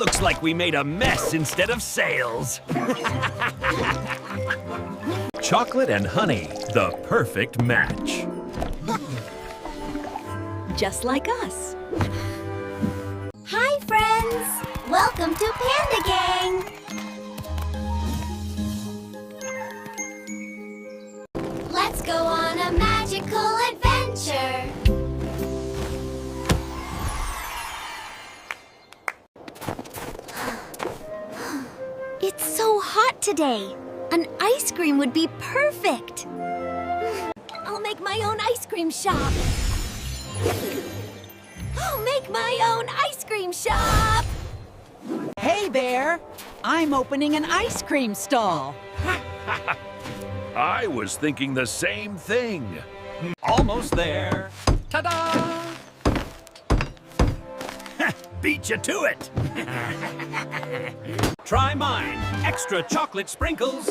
Looks like we made a mess instead of sales. Chocolate and honey, the perfect match. Just like us. Hi, friends! Welcome to Panda Gang! Let's go on a magical adventure! It's so hot today. An ice cream would be perfect. I'll make my own ice cream shop. I'll make my own ice cream shop! Hey, Bear! I'm opening an ice cream stall. I was thinking the same thing. Almost there. Ta-da! Beat you to it. Try mine. Extra chocolate sprinkles.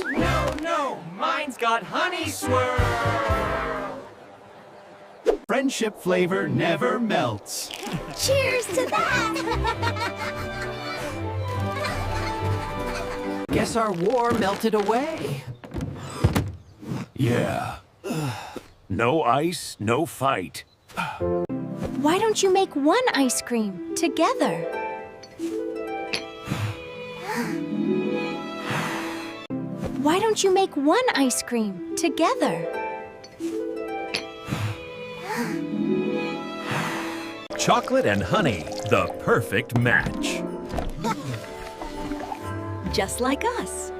No, mine's got honey swirl. Friendship flavor never melts. Cheers to that! Guess our war melted away. Yeah. No ice, no fight. Why don't you make one ice cream together? Why don't you make one ice cream together? Chocolate and honey, the perfect match. Just like us.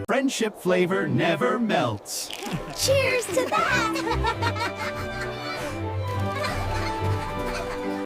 Friendship flavor never melts. Cheers to that!